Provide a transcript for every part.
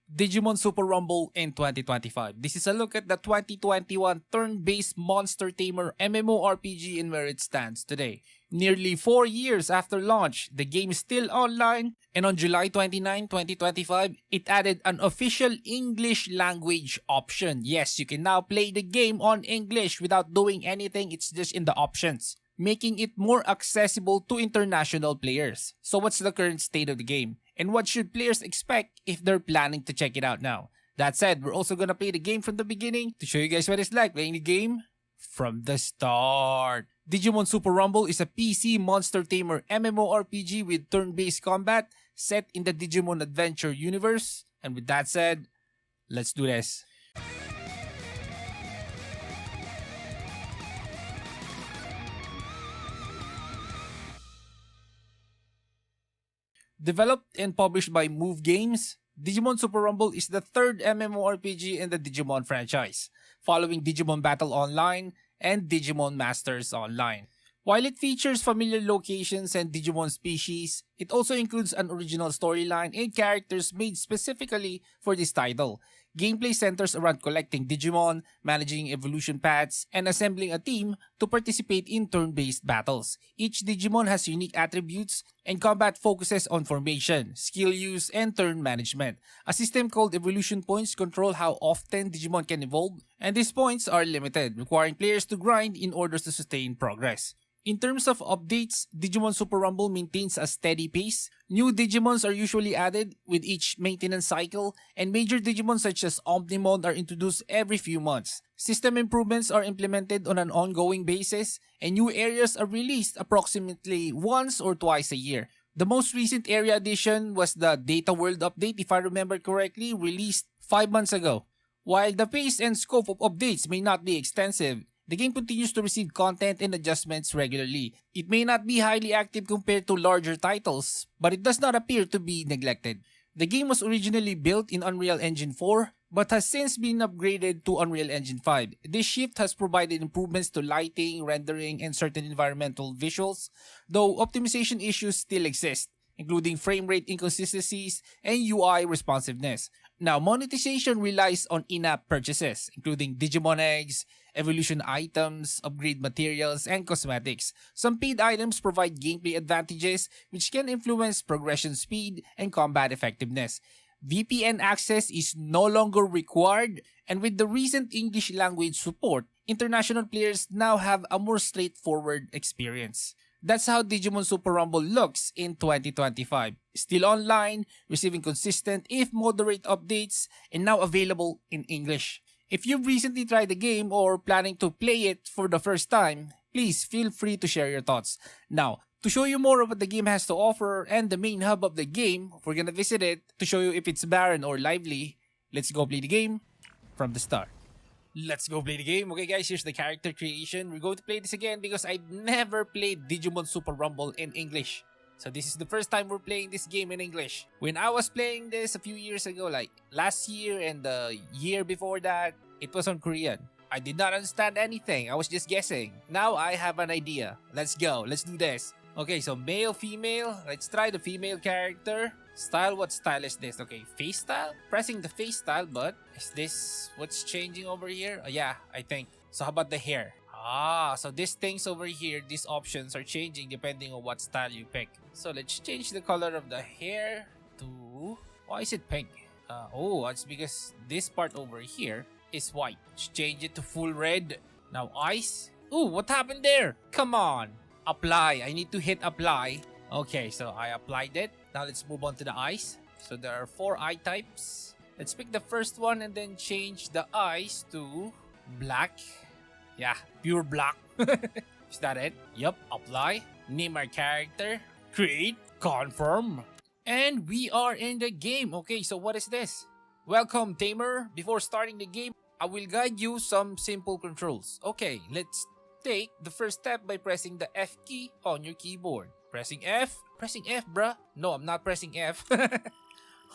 Digimon Super Rumble in 2025. This is a look at the 2021 turn-based monster tamer MMORPG and where it stands today. Nearly 4 years after launch, the game is still online, and on July 29, 2025, it added an official English language option. Yes, you can now play the game on English without doing anything, it's just in the options, making it more accessible to international players. So what's the current state of the game? And what should players expect if they're planning to check it out now? That said, we're also gonna play the game from the beginning to show you guys what it's like playing the game from the start. Digimon Super Rumble is a PC monster tamer MMORPG with turn-based combat set in the Digimon Adventure universe. And with that said, let's do this. Developed and published by Move Games, Digimon Super Rumble is the third MMORPG in the Digimon franchise, following Digimon Battle Online and Digimon Masters Online. While it features familiar locations and Digimon species, it also includes an original storyline and characters made specifically for this title. Gameplay centers around collecting Digimon, managing evolution paths, and assembling a team to participate in turn-based battles. Each Digimon has unique attributes, and combat focuses on formation, skill use, and turn management. A system called evolution points control how often Digimon can evolve, and these points are limited, requiring players to grind in order to sustain progress. In terms of updates, Digimon Super Rumble maintains a steady pace. New Digimons are usually added with each maintenance cycle, and major Digimon such as Omnimon are introduced every few months. System improvements are implemented on an ongoing basis, and new areas are released approximately once or twice a year. The most recent area addition was the Data World update, if I remember correctly, released 5 months ago. While the pace and scope of updates may not be extensive, the game continues to receive content and adjustments regularly. It may not be highly active compared to larger titles, but it does not appear to be neglected. The game was originally built in Unreal Engine 4, but has since been upgraded to Unreal Engine 5. This shift has provided improvements to lighting, rendering, and certain environmental visuals, though optimization issues still exist, including frame rate inconsistencies and UI responsiveness. Now, monetization relies on in-app purchases, including Digimon eggs, evolution items, upgrade materials, and cosmetics. Some paid items provide gameplay advantages, which can influence progression speed and combat effectiveness. VPN access is no longer required, and with the recent English language support, international players now have a more straightforward experience. That's how Digimon Super Rumble looks in 2025. Still online, receiving consistent if moderate updates, and now available in English. If you've recently tried the game or planning to play it for the first time, please feel free to share your thoughts. Now, to show you more of what the game has to offer and the main hub of the game, we're gonna visit it to show you if it's barren or lively. Let's go play the game from the start. Let's go play the game. Okay guys, here's the character creation. We're going to play this again because I've never played Digimon Super Rumble in English. So this is the first time we're playing this game in English. When I was playing this a few years ago, like last year and the year before that, it was on Korean. I did not understand anything. I was just guessing. Now I have an idea. Let's go. Let's do this. Okay, so male, female. Let's try the female character. Style, what style is this? Okay, face style? Pressing the face style, but is this what's changing over here? Yeah, I think. So how about the hair? So these things over here, these options are changing depending on what style you pick. So let's change the color of the hair to... Why is it pink? It's because this part over here is white. Let's change it to full red. Now eyes. What happened there? Come on. Apply. I need to hit apply. Okay, so I applied it. Now let's move on to the eyes. So there are 4 eye types. Let's pick the first one and then change the eyes to black. Yeah, pure black. Is that it? Yup, apply. Name our character. Create. Confirm. And we are in the game. Okay, so what is this? Welcome, Tamer. Before starting the game, I will guide you some simple controls. Okay, let's take the first step by pressing the F key on your keyboard. Pressing F? Pressing F, bruh. No, I'm not pressing F.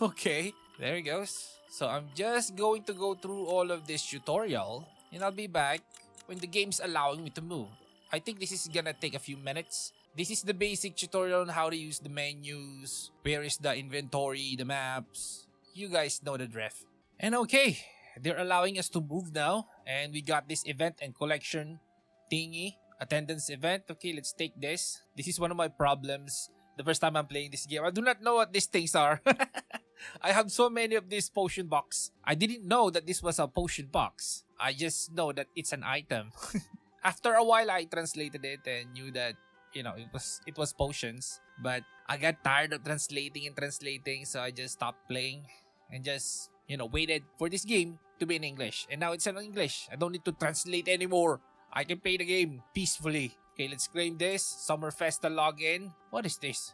Okay, there it goes. So I'm just going to go through all of this tutorial and I'll be back when the game's allowing me to move. I think this is gonna take a few minutes. This is the basic tutorial on how to use the menus, where is the inventory, the maps, You guys know the drift. And okay, they're allowing us to move now. And we got this event and collection thingy. Attendance event. Okay, let's take this. This is one of my problems. The first time I'm playing this game, I do not know what these things are. I have so many of these potion box. I didn't know that this was a potion box. I just know that it's an item. After a while, I translated it and knew that, it was potions. But I got tired of translating, so I just stopped playing and just, waited for this game to be in English. And now it's in English. I don't need to translate anymore. I can play the game peacefully. Okay, let's claim this. Summer Festa login. What is this?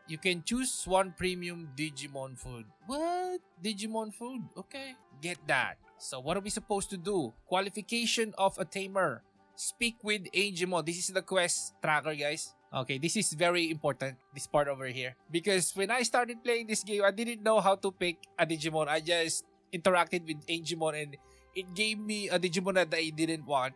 You can choose one premium Digimon food. What? Digimon food? Okay. Get that. So what are we supposed to do? Qualification of a tamer. Speak with Digimon. This is the quest tracker, guys. Okay, this is very important, this part over here. Because when I started playing this game, I didn't know how to pick a Digimon. I just interacted with Digimon and it gave me a Digimon that I didn't want.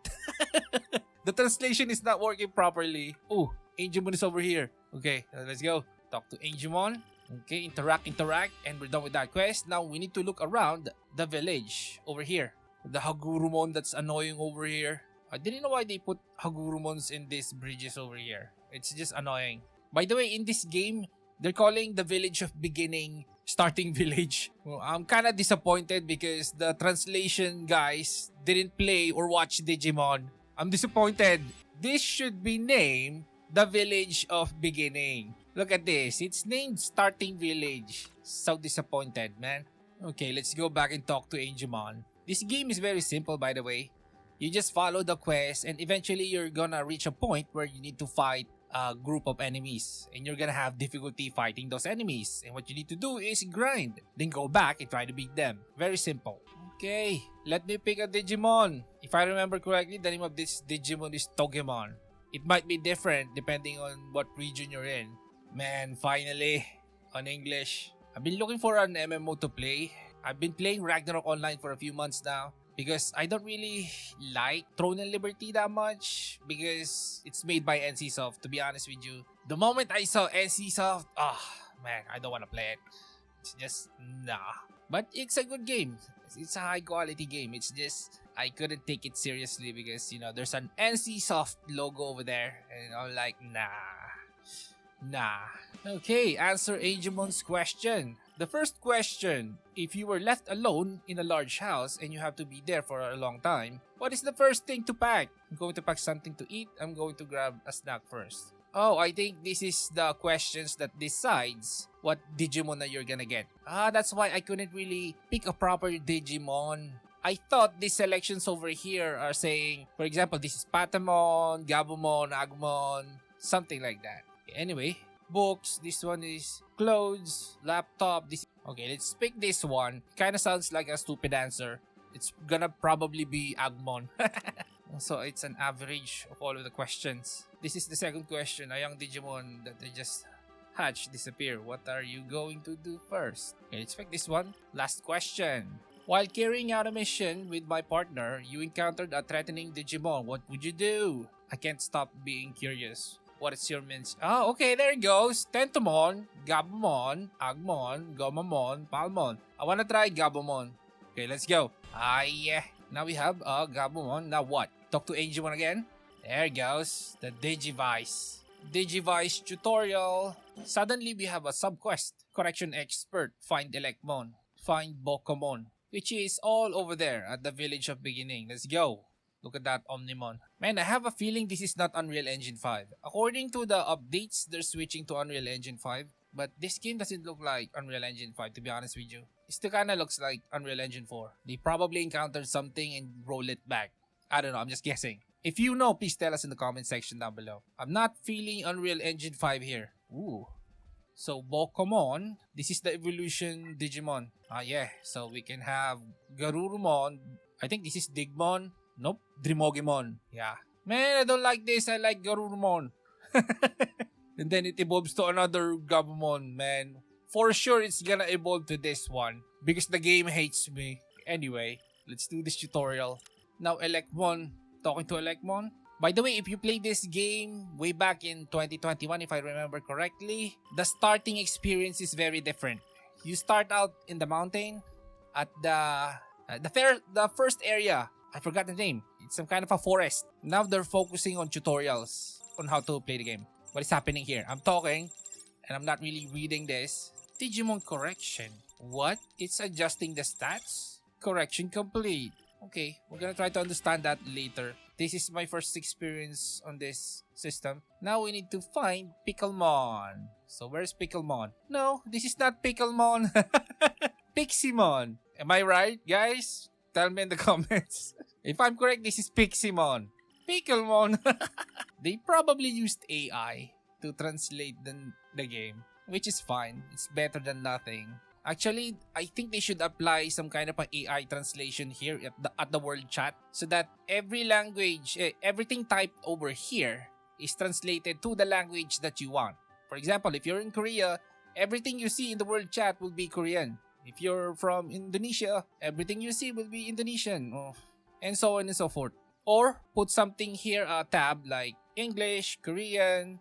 The translation is not working properly. Oh, Digimon is over here. Okay, let's go. Talk to Digimon. Okay, interact, and we're done with that quest. Now we need to look around the village over here. The Hagurumon that's annoying over here. I didn't know why they put Hagurumons in these bridges over here. It's just annoying. By the way, in this game, they're calling the village of beginning starting village. Well, I'm kind of disappointed because the translation guys didn't play or watch Digimon. I'm disappointed. This should be named the village of beginning. Look at this. It's named starting village. So disappointed, man. Okay, let's go back and talk to Digimon. This game is very simple, by the way. You just follow the quest and eventually you're gonna reach a point where you need to fight a group of enemies and you're gonna have difficulty fighting those enemies, and what you need to do is grind, then go back and try to beat them. Very simple. Okay, let me pick a Digimon. If I remember correctly, the name of this Digimon is Togemon. It might be different depending on what region you're in. Man, finally, on English. I've been looking for an MMO to play. I've been playing Ragnarok Online for a few months now because I don't really like Throne and Liberty that much because it's made by NCSoft, to be honest with you. The moment I saw NCSoft, man, I don't want to play it. It's just, nah. But it's a good game. It's a high quality game. It's just, I couldn't take it seriously because, there's an NCSoft logo over there and I'm like, nah. Okay, answer Digimon's question. The first question, if you were left alone in a large house and you have to be there for a long time, what is the first thing to pack? I'm going to pack something to eat. I'm going to grab a snack first. Oh, I think this is the questions that decides what Digimon that you're gonna get. That's why I couldn't really pick a proper Digimon. I thought these selections over here are saying, for example, this is Patamon, Gabumon, Agumon, something like that. Anyway, books, this one is clothes, laptop, this. Okay, let's pick this one. Kinda sounds like a stupid answer. It's gonna probably be Agumon. So it's an average of all of the questions. This is the second question. A young Digimon that they just hatch disappear. What are you going to do first? Okay, let's pick this one. Last question. While carrying out a mission with my partner, you encountered a threatening Digimon. What would you do? I can't stop being curious. What is your means? Oh, okay, there it goes. Tentomon, Gabumon, Agumon, Gomamon, Palmon. I wanna try Gabumon. Okay, let's go. Yeah. Now we have Gabumon. Now what? Talk to Digimon again. There it goes. The Digivice. Digivice tutorial. Suddenly we have a subquest. Correction expert. Find Electmon. Find Bokomon. Which is all over there at the village of beginning. Let's go. Look at that Omnimon. Man, I have a feeling this is not Unreal Engine 5. According to the updates, they're switching to Unreal Engine 5. But this game doesn't look like Unreal Engine 5, to be honest with you. It still kinda looks like Unreal Engine 4. They probably encountered something and roll it back. I don't know, I'm just guessing. If you know, please tell us in the comment section down below. I'm not feeling Unreal Engine 5 here. Ooh. So, Bokomon, this is the evolution Digimon. Yeah. So, we can have Garurumon. I think this is Digmon. Nope. Dremogimon. Yeah. Man, I don't like this. I like Garurumon. And then it evolves to another Gabumon, man. For sure, it's gonna evolve to this one. Because the game hates me. Anyway, let's do this tutorial. Now, Electmon. Talking to Electmon. By the way, if you played this game way back in 2021, if I remember correctly, the starting experience is very different. You start out in the mountain at the first area. I forgot the name. It's some kind of a forest. Now they're focusing on tutorials on how to play the game. What is happening here? I'm talking and I'm not really reading this. Digimon correction. What? It's adjusting the stats? Correction complete. Okay, we're gonna try to understand that later. This is my first experience on this system. Now we need to find Picklemon. So where's Picklemon? No, this is not Picklemon. Piximon. Am I right, guys? Tell me in the comments. If I'm correct, this is Piximon. Picklemon. They probably used AI to translate the game, which is fine. It's better than nothing. Actually, I think they should apply some kind of a AI translation here at the world chat so that every language, everything typed over here is translated to the language that you want. For example, if you're in Korea, everything you see in the world chat will be Korean. If you're from Indonesia, everything you see will be Indonesian, and so on and so forth. Or put something here, a tab like English, Korean,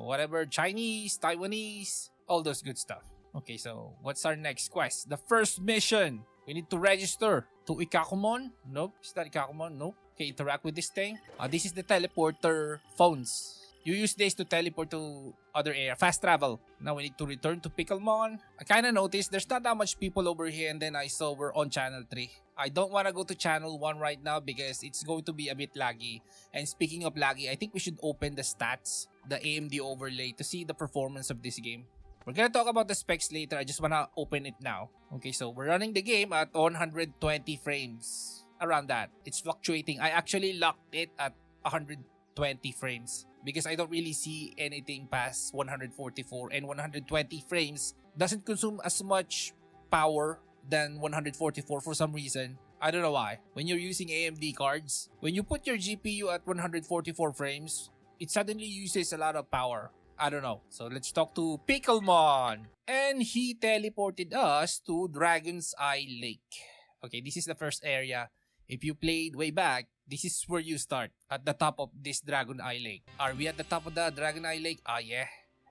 whatever, Chinese, Taiwanese, all those good stuff. Okay, so what's our next quest? The first mission. We need to register to Ikakumon. Nope, it's not Ikakumon. Nope. Okay, interact with this thing. This is the teleporter phones. You use this to teleport to other area. Fast travel. Now we need to return to Picklemon. I kind of noticed there's not that much people over here, and then I saw we're on channel 3. I don't want to go to channel 1 right now because it's going to be a bit laggy. And speaking of laggy, I think we should open the stats, the AMD overlay, to see the performance of this game. We're gonna talk about the specs later. I just wanna open it now. Okay, so we're running the game at 120 frames. Around that. It's fluctuating. I actually locked it at 120 frames because I don't really see anything past 144, and 120 frames doesn't consume as much power than 144 for some reason. I don't know why. When you're using AMD cards, when you put your GPU at 144 frames, it suddenly uses a lot of power. I don't know. So let's talk to Picklemon. And he teleported us to Dragon's Eye Lake. Okay, this is the first area. If you played way back, this is where you start, at the top of this Dragon Eye Lake. Are we at the top of the Dragon Eye Lake? Yeah.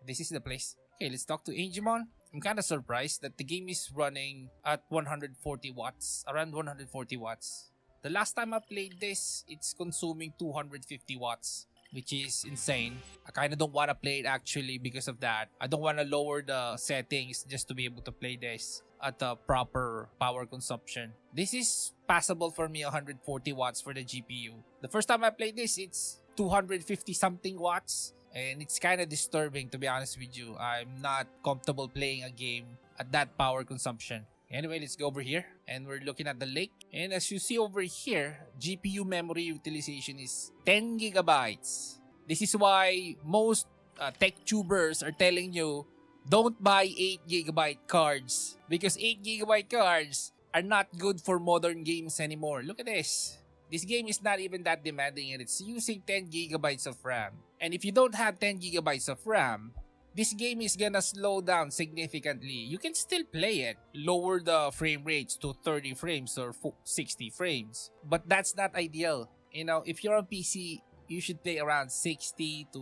This is the place. Okay, let's talk to Digimon. I'm kind of surprised that the game is running at 140 watts. Around 140 watts. The last time I played this, it's consuming 250 watts. Which is insane. I kind of don't want to play it actually because of that. I don't want to lower the settings just to be able to play this at the proper power consumption. This is passable for me, 140 watts for the GPU. The first time I played this, it's 250 something watts. And it's kind of disturbing, to be honest with you. I'm not comfortable playing a game at that power consumption. Anyway, let's go over here and we're looking at the lake. And as you see over here, GPU memory utilization is 10 gigabytes. This is why most tech tubers are telling you don't buy 8 gigabyte cards because 8 gigabyte cards are not good for modern games anymore. Look at this. This game is not even that demanding and it's using 10 gigabytes of RAM. And if you don't have 10 gigabytes of RAM, this game is gonna slow down significantly. You can still play it, lower the frame rates to 30 frames or 60 frames. But that's not ideal. You know, if you're on PC, you should play around 60 to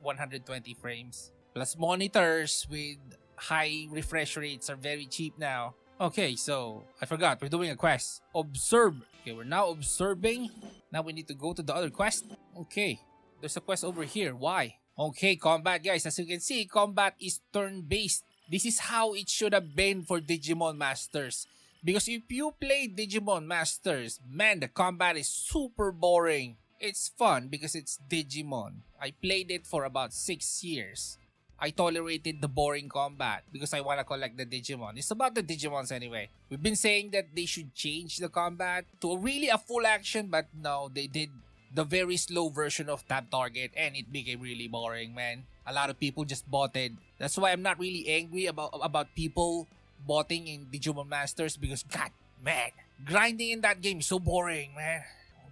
120 frames. Plus monitors with high refresh rates are very cheap now. Okay, so I forgot, we're doing a quest. Observe. Okay, we're now observing. Now we need to go to the other quest. Okay, there's a quest over here. Why? Okay, combat guys, as you can see, combat is turn-based. This is how it should have been for Digimon Masters. Because if you play Digimon Masters, man, the combat is super boring. It's fun because it's Digimon. I played it for about 6 years. I tolerated the boring combat because I want to collect the Digimon. It's about the Digimons anyway. We've been saying that they should change the combat to really a full action, but no, they did the very slow version of Tap Target and it became really boring, man. A lot of people just bought it. That's why I'm not really angry about people botting in Digimon Masters because god man, grinding in that game is so boring, man.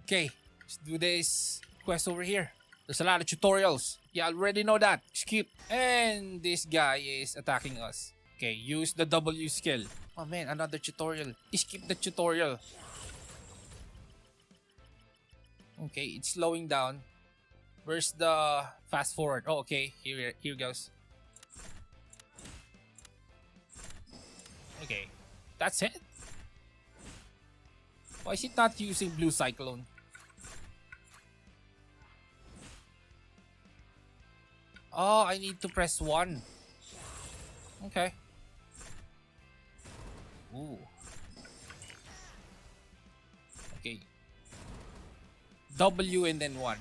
Okay, let's do this quest over here. There's a lot of tutorials. Yeah, I already know that. Skip. And this guy is attacking us. Okay, use the W skill. Oh man, another tutorial. Skip the tutorial. Okay, it's slowing down. Where's the fast forward? Oh, okay. Here goes. Okay, that's it. Why is it not using Blue Cyclone? Oh, I need to press 1. Okay. Ooh. Okay. W and then 1.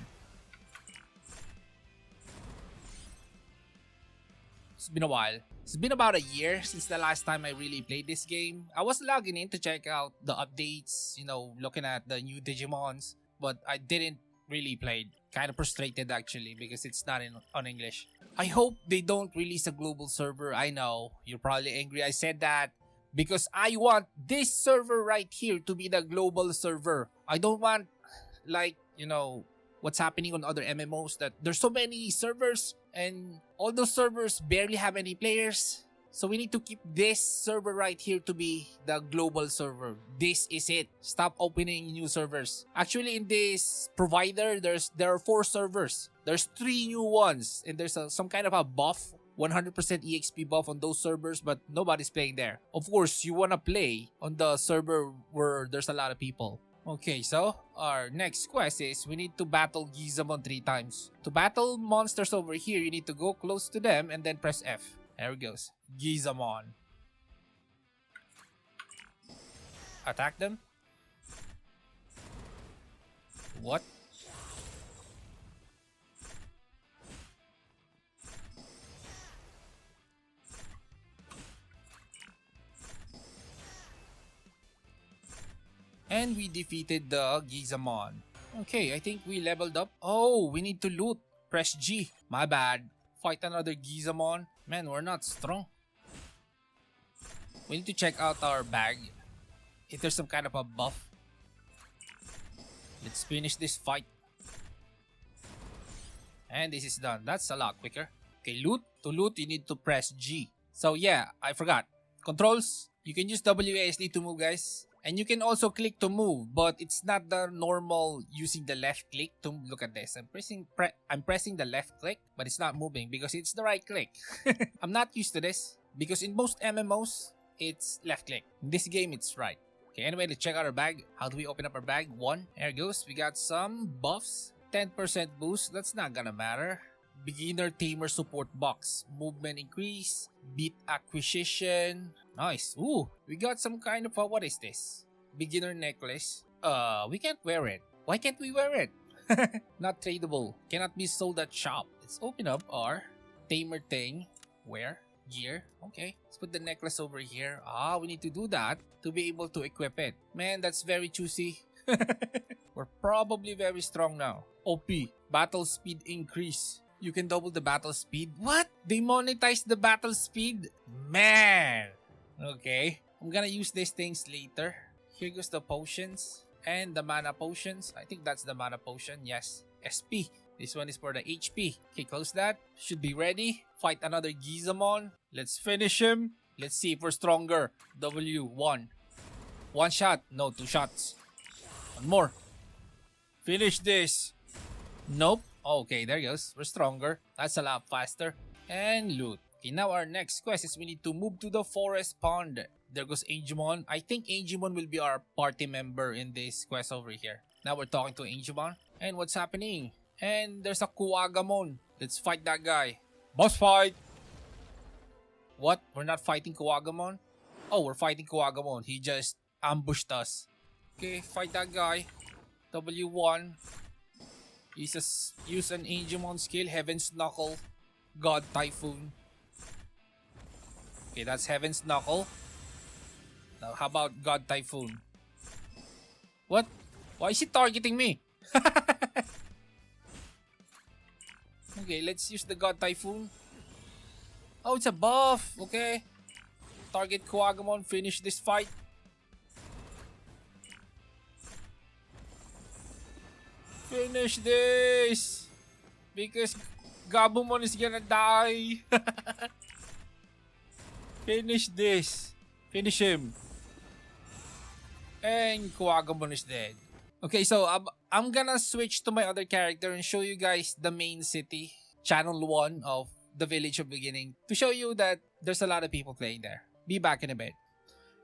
It's been a while. It's been about a year since the last time I really played this game. I was logging in to check out the updates, looking at the new Digimons, but I didn't really play. Kind of frustrated actually because it's not on English. I hope they don't release a global server. I know, you're probably angry I said that because I want this server right here to be the global server. I don't want like, what's happening on other MMOs that there's so many servers and all those servers barely have any players. So we need to keep this server right here to be the global server. This is it. Stop opening new servers. Actually, in this provider, there are 4 servers. There's 3 new ones and there's some kind of a buff, 100% EXP buff on those servers, but nobody's playing there. Of course, you wanna play on the server where there's a lot of people. Okay, so our next quest is we need to battle Gizamon 3 times. To battle monsters over here, you need to go close to them and then press F. There it goes. Gizamon. Attack them. What? And we defeated the Gizamon. Okay, I think we leveled up. Oh, we need to loot. Press G. My bad. Fight another Gizamon. Man, we're not strong. We need to check out our bag. If there's some kind of a buff. Let's finish this fight. And this is done. That's a lot quicker. Okay, loot. To loot, you need to press G. So yeah, I forgot. Controls. You can use WASD to move, guys. And you can also click to move, but it's not the normal using the left click to look at this. I'm pressing the left click, but it's not moving because it's the right click. I'm not used to this because in most MMOs, it's left click. In this game, it's right. Okay, anyway, let's check out our bag. How do we open up our bag? 1. There it goes. We got some buffs. 10% boost. That's not gonna matter. Beginner tamer support box. Movement increase. Beat acquisition. Nice. Ooh, we got some kind of what is this? Beginner necklace. We can't wear it. Why can't we wear it? Not tradable. Cannot be sold at shop. Let's open up our tamer thing. Where? Gear. Okay. Let's put the necklace over here. We need to do that to be able to equip it. Man, that's very choosy. We're probably very strong now. OP. Battle speed increase. You can double the battle speed. What? They monetized the battle speed? Man. Okay. I'm gonna use these things later. Here goes the potions. And the mana potions. I think that's the mana potion. Yes. SP. This one is for the HP. Okay, close that. Should be ready. Fight another Gizamon. Let's finish him. Let's see if we're stronger. W1. 1 shot. No, 2 shots. 1 more. Finish this. Nope. Okay, there goes. We're stronger. That's a lot faster. And loot. Okay, now our next quest is we need to move to the forest pond. There goes Angemon. I think Angemon will be our party member in this quest over here. Now we're talking to Angemon. And what's happening? And there's a Kuwagamon. Let's fight that guy. Boss fight! What? We're not fighting Kuwagamon? Oh, we're fighting Kuwagamon. He just ambushed us. Okay, fight that guy. W1. Use an Angemon skill. Heaven's Knuckle. God Typhoon. Okay, that's Heaven's Knuckle. Now, how about God Typhoon? What? Why is he targeting me? Okay, let's use the God Typhoon. Oh, it's a buff. Okay. Target Kuwagamon. Finish this fight. Finish this. Because Gabumon is gonna die. Finish this. Finish him. And Kuwagamon is dead. Okay, so I'm gonna switch to my other character and show you guys the main city, channel 1 of the Village of Beginning, to show you that there's a lot of people playing there. Be back in a bit.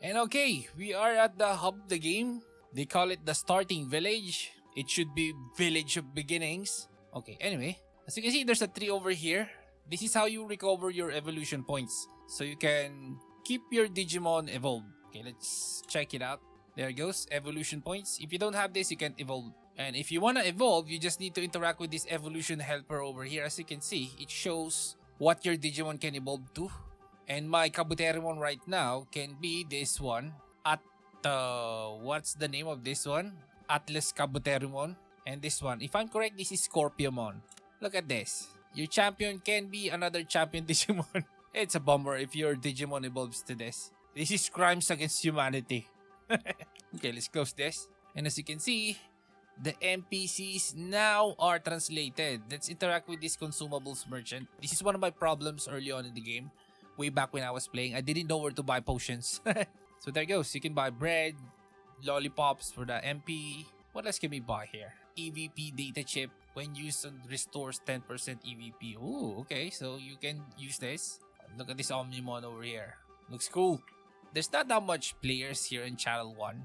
And okay, we are at the hub of the game. They call it the starting village. It should be village of beginnings. Okay, anyway, as you can see, there's a tree over here. This is how you recover your evolution points, so you can keep your Digimon evolved. Okay, let's check it out. There it goes, evolution points. If you don't have this, you can't evolve. And if you want to evolve, you just need to interact with this evolution helper over here. As you can see, it shows what your Digimon can evolve to. And my Kabuterimon right now can be this one. What's the name of this one? Atlas Kabuterimon. And this one, if I'm correct, this is Scorpiomon. Look at this. Your champion can be another champion Digimon. It's a bummer if your Digimon evolves to this. This is crimes against humanity. Okay, let's close this. And as you can see, the NPCs now are translated. Let's interact with this consumables merchant. This is one of my problems early on in the game. Way back when I was playing, I didn't know where to buy potions. So there goes. You can buy bread, lollipops for the MP. What else can we buy here? EVP data chip. When used, restores 10% EVP. Ooh, okay. So you can use this. Look at this Omnimon over here. Looks cool. There's not that much players here in Channel 1.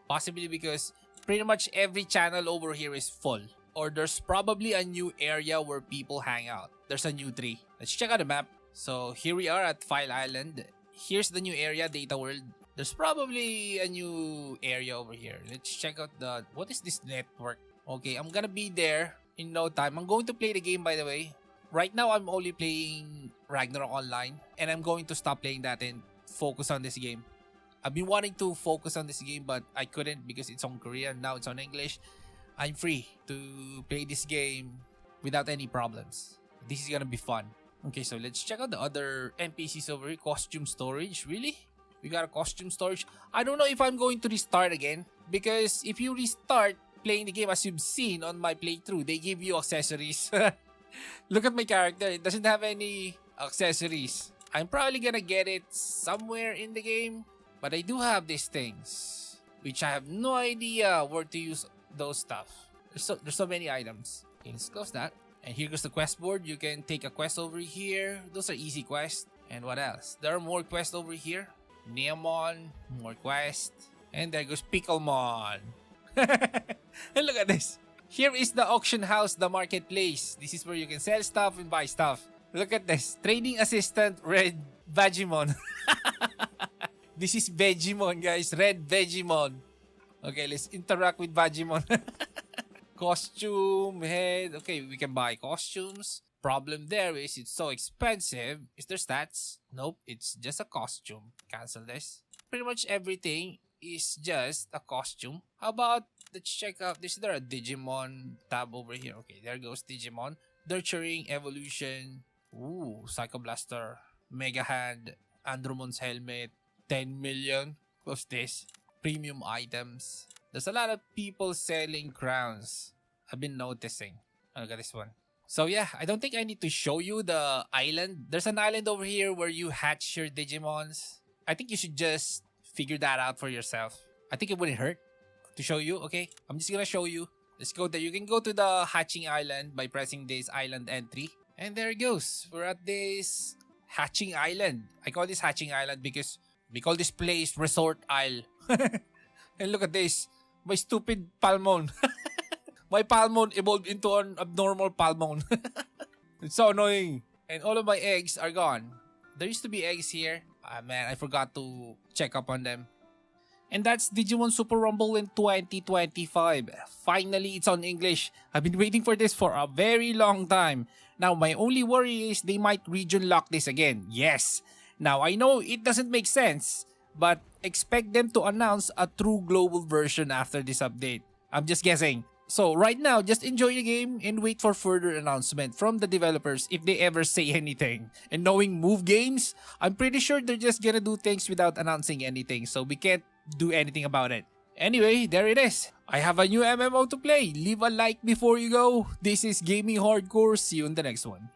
Possibly because pretty much every channel over here is full. Or there's probably a new area where people hang out. There's a new tree. Let's check out the map. So here we are at File Island. Here's the new area, Data World. There's probably a new area over here. Let's check out the... What is this network? Okay, I'm gonna be there in no time. I'm going to play the game, by the way. Right now, I'm only playing Ragnarok Online. And I'm going to stop playing that and focus on this game. I've been wanting to focus on this game, but I couldn't because it's on Korean. Now it's on English. I'm free to play this game without any problems. This is gonna be fun. Okay, so let's check out the other NPCs over here. Costume storage. Really? We got a costume storage. I don't know if I'm going to restart again. Because if you restart playing the game, as you've seen on my playthrough, they give you accessories. Look at my character. It doesn't have any accessories. I'm probably gonna get it somewhere in the game. But I do have these things, which I have no idea where to use those stuff. There's so many items. Okay, let's close that. And here goes the quest board. You can take a quest over here. Those are easy quests. And what else? There are more quests over here. Neomon, more quests. And there goes Picklemon. And look at this. Here is the auction house, the marketplace. This is where you can sell stuff and buy stuff. Look at this. Trading assistant, Red Vegimon. This is Vegimon, guys. Red Vegimon. Okay, let's interact with Vegimon. Costume, head. Okay, we can buy costumes. Problem there is it's so expensive. Is there stats? Nope, it's just a costume. Cancel this. Pretty much everything is just a costume. How about, let's check out, is there a Digimon tab over here? Okay, there goes Digimon. Nurturing, evolution. Ooh, Psycho Blaster. Mega Hand. Andromon's helmet. 10 million. Close this. Premium items. There's a lot of people selling crowns. I've been noticing. Oh, look at this one. So yeah, I don't think I need to show you the island. There's an island over here where you hatch your Digimons. I think you should just figure that out for yourself. I think it wouldn't hurt to show you, okay? I'm just gonna show you. Let's go there. You can go to the hatching island by pressing this island entry. And there it goes. We're at this hatching island. I call this hatching island because we call this place Resort Isle. And look at this. My stupid Palmon. My Palmon evolved into an abnormal Palmon. It's so annoying. And all of my eggs are gone. There used to be eggs here. Ah man, I forgot to check up on them. And that's Digimon Super Rumble in 2025. Finally, it's on English. I've been waiting for this for a very long time. Now, my only worry is they might region lock this again. Yes. Now, I know it doesn't make sense, but expect them to announce a true global version after this update. I'm just guessing. So right now, just enjoy the game and wait for further announcement from the developers if they ever say anything. And knowing Move Games, I'm pretty sure they're just gonna do things without announcing anything, so we can't do anything about it. Anyway, there it is. I have a new MMO to play. Leave a like before you go. This is Gaming Hardcore. See you in the next one.